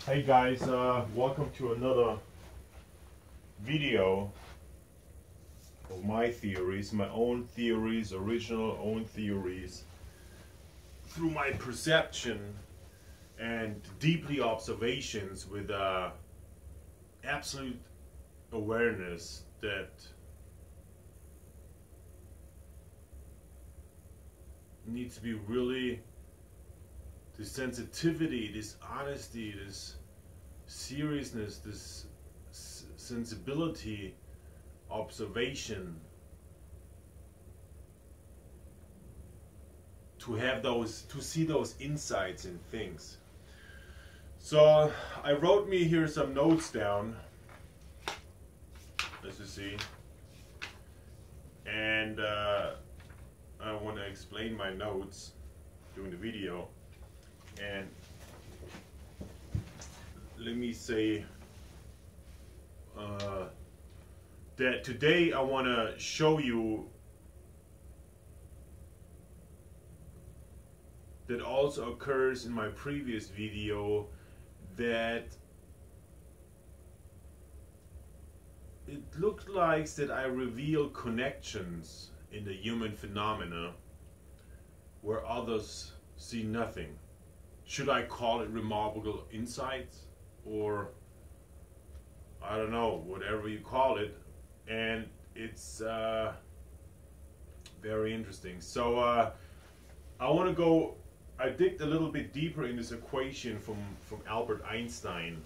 Hey guys, welcome to another video of my theories, my own theories, original own theories, through my perception and deeply observations with absolute awareness that needs to be really, this sensitivity, this honesty, this seriousness, this sensibility, observation, to have those, to see those insights in things. So I wrote me here some notes down, as you see, and I want to explain my notes during the video. And let me say that today I want to show you that also occurs in my previous video, that it looked like that I reveal connections in the human phenomena where others see nothing. Should I call it remarkable insights, or I don't know, whatever you call it, and it's very interesting. So I want to go, I digged a little bit deeper in this equation from Albert Einstein,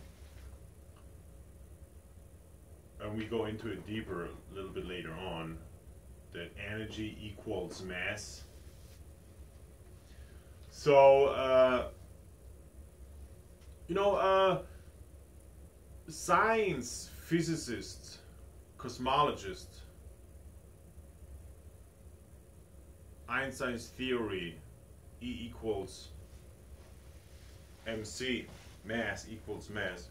and we go into it deeper a little bit later on, that energy equals mass. So science, physicists, cosmologists, Einstein's theory, E equals mc, mass equals mass.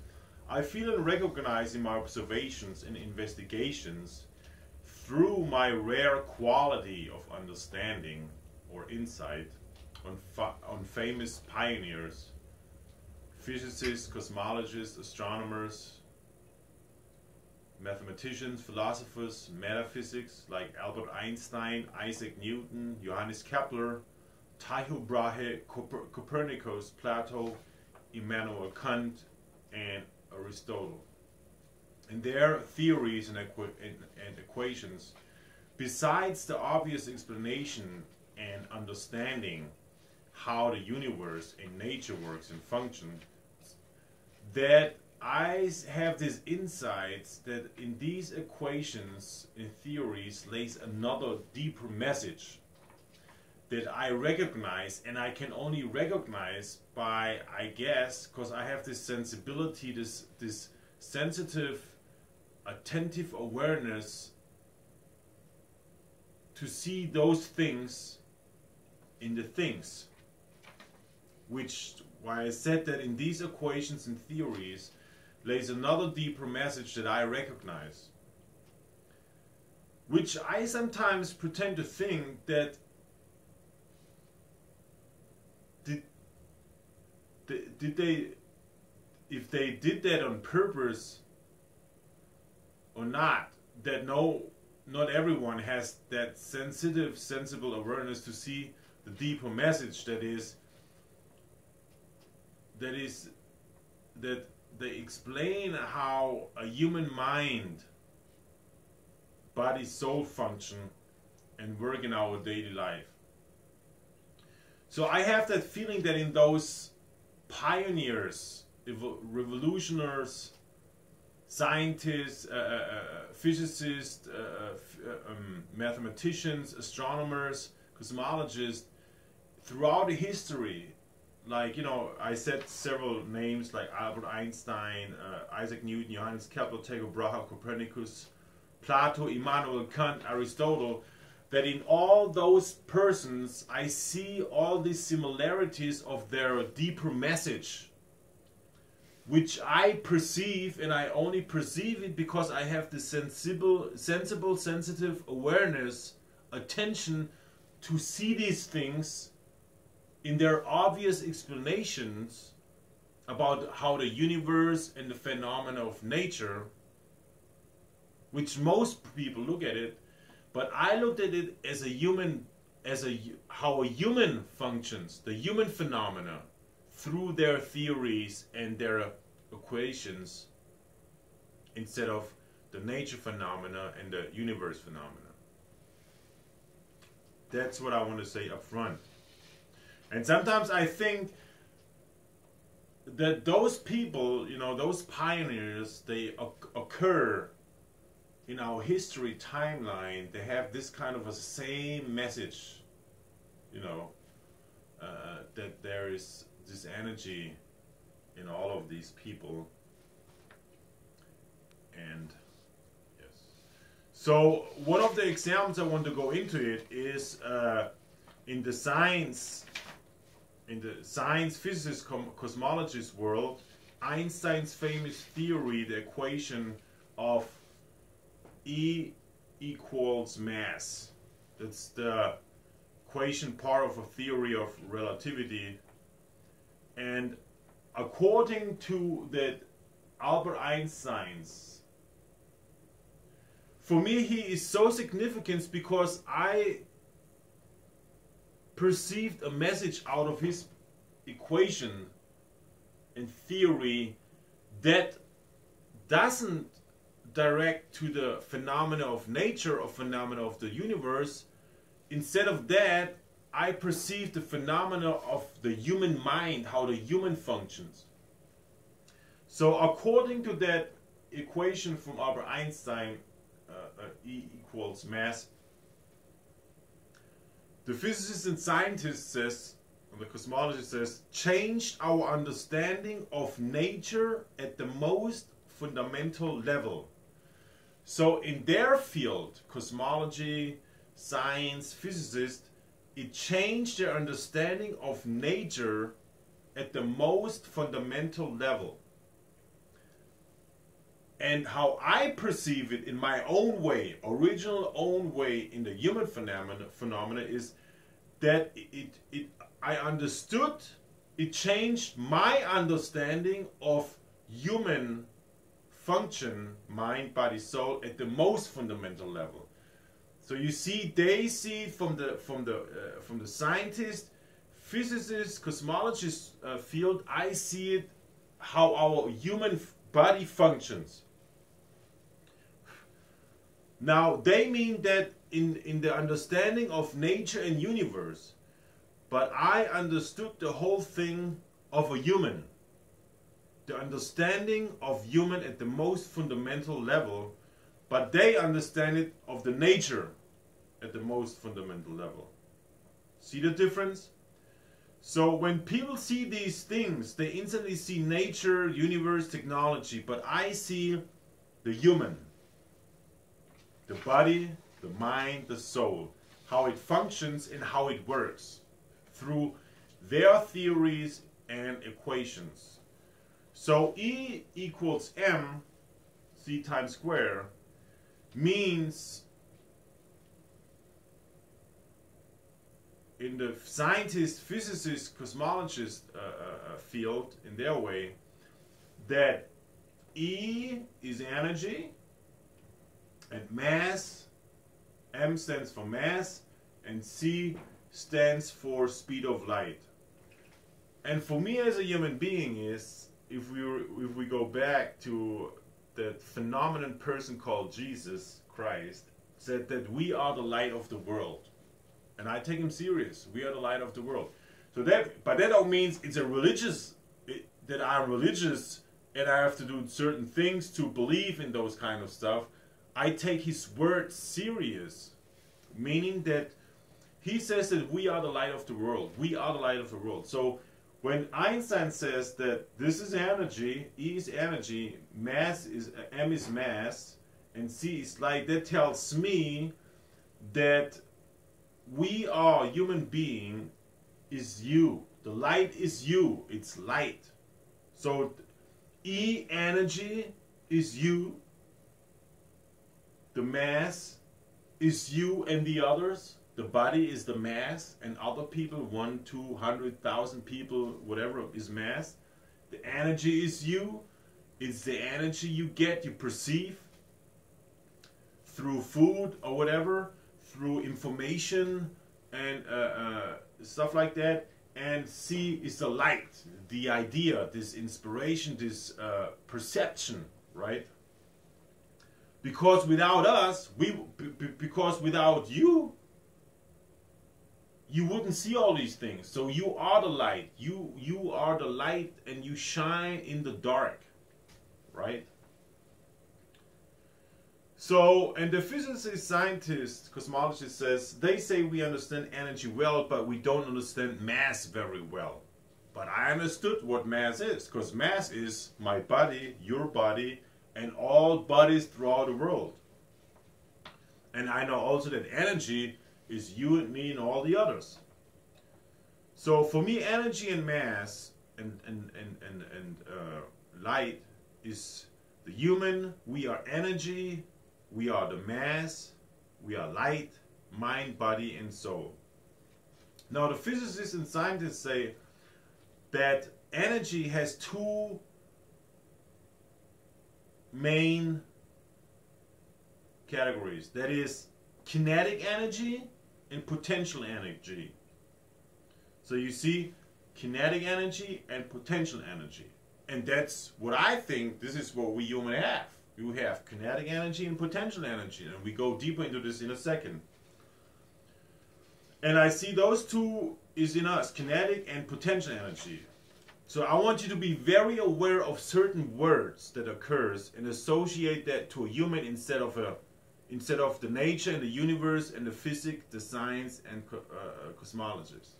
I feel and recognize in my observations and investigations, through my rare quality of understanding or insight, on famous pioneers, physicists, cosmologists, astronomers, mathematicians, philosophers, metaphysics like Albert Einstein, Isaac Newton, Johannes Kepler, Tycho Brahe, Copernicus, Plato, Immanuel Kant, and Aristotle. In their theories and equations, besides the obvious explanation and understanding how the universe and nature works and functions, that I have these insights that in these equations and theories lays another deeper message that I recognize, and I can only recognize by, I guess, because I have this sensibility, this sensitive, attentive awareness to see those things in the things. Which, why I said that in these equations and theories lays another deeper message that I recognize. Which I sometimes pretend to think that did they, if they did that on purpose or not, that not everyone has that sensitive, sensible awareness to see the deeper message that they explain how a human mind, body, soul function and work in our daily life. So I have that feeling that in those pioneers, revolutionaries, scientists, physicists, mathematicians, astronomers, cosmologists, throughout the history, like, I said several names like Albert Einstein, Isaac Newton, Johannes Kepler, Tycho Brahe, Copernicus, Plato, Immanuel Kant, Aristotle, that in all those persons I see all these similarities of their deeper message, which I perceive, and I only perceive it because I have the sensible, sensitive awareness, attention to see these things in their obvious explanations about how the universe and the phenomena of nature, which most people look at it, but I looked at it as a human, how a human functions, the human phenomena, through their theories and their equations, instead of the nature phenomena and the universe phenomena. That's what I want to say up front. And sometimes I think that those people, you know, those pioneers, they occur in our history timeline. They have this kind of a same message, you know, that there is this energy in all of these people. And yes, so one of the examples I want to go into it is in the science physicist cosmologist world, Einstein's famous theory, the equation of E equals mass. That's the equation part of a theory of relativity. And according to that Albert Einstein's, for me he is so significant because I perceived a message out of his equation and theory that doesn't direct to the phenomena of nature or phenomena of the universe. Instead of that, I perceive the phenomena of the human mind, how the human functions. So according to that equation from Albert Einstein, E equals mass, the physicist and scientist says, and the cosmologist says, changed our understanding of nature at the most fundamental level. So in their field, cosmology, science, physicists, it changed their understanding of nature at the most fundamental level. And how I perceive it in my own way, original own way in the human phenomena is that I understood, it changed my understanding of human function, mind, body, soul, at the most fundamental level. So you see, they see from the scientist, physicist, cosmologist field, I see it how our human body functions. Now they mean that in the understanding of nature and universe, but I understood the whole thing of a human. The understanding of human at the most fundamental level, but they understand it of the nature at the most fundamental level. See the difference? So when people see these things, they instantly see nature, universe, technology, but I see the human, the body, the mind, the soul, how it functions and how it works through their theories and equations. So E equals mc times square means, in the scientist, physicist, cosmologist field, in their way, that E is energy and mass, M stands for mass, and C stands for speed of light. And for me as a human being is, if we go back to that phenomenon person called Jesus Christ, said that we are the light of the world. And I take him serious. We are the light of the world. So that, but that all means it's a religious, that I'm religious and I have to do certain things to believe in those kind of stuff. I take his word serious, meaning that he says that we are the light of the world. We are the light of the world. So when Einstein says that this is energy, E is energy, mass is, M is mass, and C is light, that tells me that we are, human being is you. The light is you. It's light. So E energy is you. The mass is you and the others. The body is the mass, and other people, 1, 200,000 people, whatever, is mass. The energy is you. It's the energy you get, you perceive through food or whatever, through information and stuff like that. And C is the light, the idea, this inspiration, this perception, right? Because without us, because without you, you wouldn't see all these things. So you are the light. You are the light, and you shine in the dark, right? So, and the physicist, scientist, cosmologist says, they say we understand energy well, but we don't understand mass very well. But I understood what mass is, because mass is my body, your body, and all bodies throughout the world. And I know also that energy is you and me and all the others. So for me, energy and mass and light is the human. We are energy. We are the mass, we are light, mind, body, and soul. Now the physicists and scientists say that energy has two main categories. That is kinetic energy and potential energy. So you see kinetic energy and potential energy. And that's what I think, this is what we humans have. You have kinetic energy and potential energy, and we go deeper into this in a second. And I see those two is in us, kinetic and potential energy. So I want you to be very aware of certain words that occurs and associate that to a human instead of the nature and the universe and the physics, the science and cosmologists.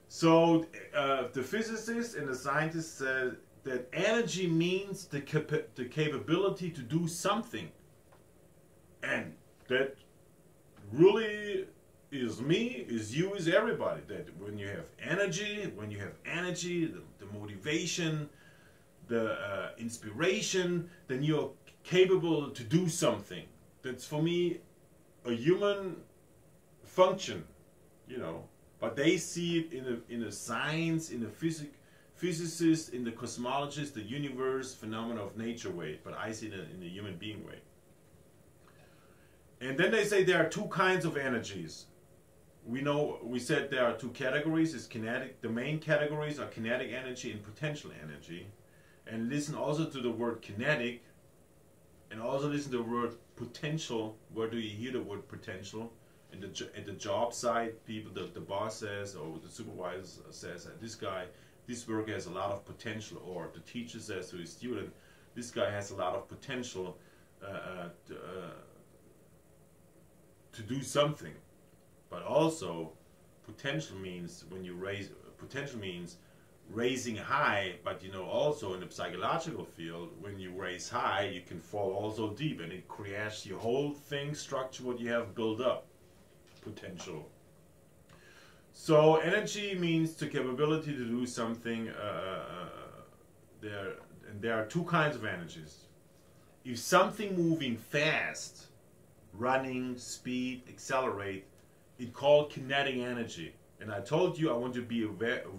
So the physicists and the scientists said that energy means the capability to do something. And that really is me, is you, is everybody. That when you have energy, the motivation, the inspiration, then you're capable to do something. That's for me a human function, you know. But they see it in a science, in a physicist, in the cosmologist, the universe, phenomena of nature way. But I see it in the human being way. And then they say there are two kinds of energies. We said there are two categories. It's kinetic. The main categories are kinetic energy and potential energy. And listen also to the word kinetic. And also listen to the word potential. Where do you hear the word potential? At the job site, people, the boss says, or the supervisor says, this worker has a lot of potential, or the teacher says to his student, this guy has a lot of potential to do something. But also, potential means raising high, but you know, also in the psychological field, when you raise high, you can fall also deep, and it crashes your whole thing, structure, what you have built up. Potential. So energy means the capability to do something. There are two kinds of energies. If something moving fast, running, speed, accelerate, it's called kinetic energy. And I told you I want to be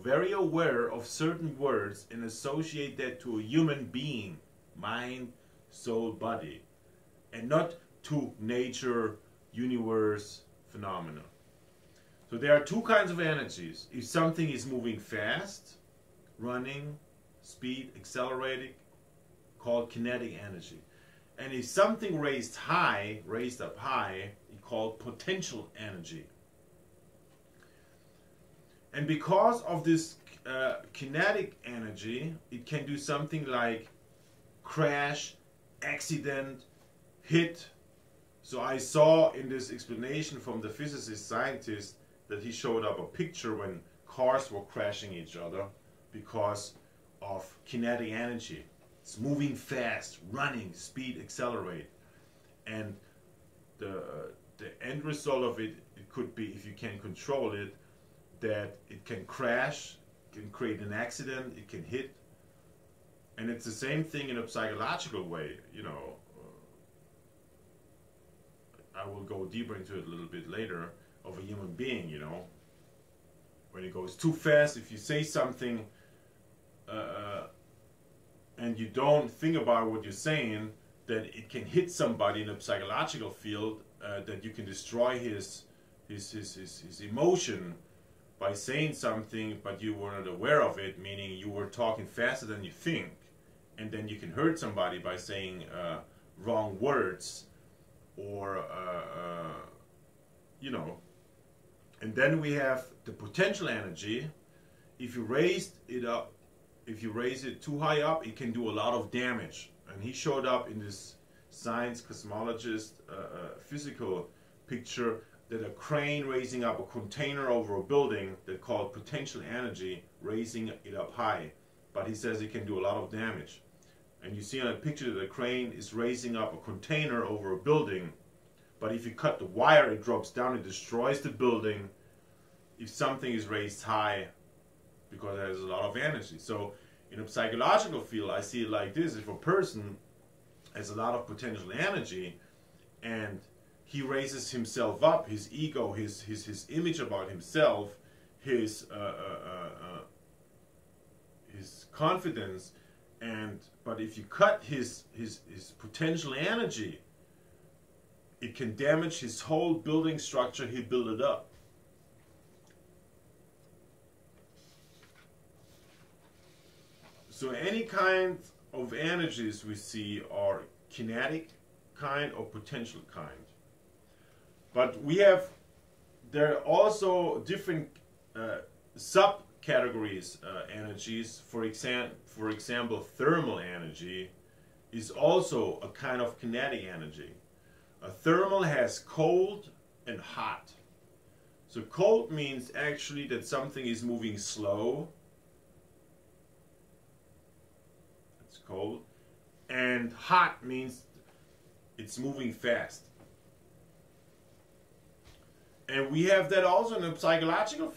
very aware of certain words and associate that to a human being, mind, soul, body, and not to nature, universe, phenomena. So there are two kinds of energies. If something is moving fast, running, speed, accelerating, called kinetic energy. And if something raised up high, it's called potential energy. And because of this kinetic energy, it can do something like crash, accident, hit. So I saw in this explanation from the physicist scientist that he showed up a picture when cars were crashing each other because of kinetic energy. It's moving fast, running, speed, accelerate. And the end result of it could be, if you can control it, that it can crash, can create an accident, it can hit. And it's the same thing in a psychological way, you know. I will go deeper into it a little bit later, of a human being, you know. When it goes too fast, if you say something and you don't think about what you're saying, that it can hit somebody in a psychological field, that you can destroy his emotion by saying something, but you weren't aware of it, meaning you were talking faster than you think, and then you can hurt somebody by saying wrong words, or you know. And then we have the potential energy. If you raise it up, if you raise it too high up, it can do a lot of damage. And he showed up in this science cosmologist physical picture, that a crane raising up a container over a building, that called potential energy, raising it up high. But he says it can do a lot of damage. And you see on a picture that the crane is raising up a container over a building, but if you cut the wire, it drops down, it destroys the building if something is raised high, because it has a lot of energy. So in a psychological field, I see it like this: if a person has a lot of potential energy and he raises himself up, his ego, his image about himself, his confidence, but if you cut his potential energy, it can damage his whole building structure he built it up. So any kind of energies we see are kinetic kind or potential kind. But there are also different subcategories energies. For example, thermal energy is also a kind of kinetic energy. A thermal has cold and hot. So cold means actually that something is moving slow. It's cold. And hot means it's moving fast. And we have that also in the psychological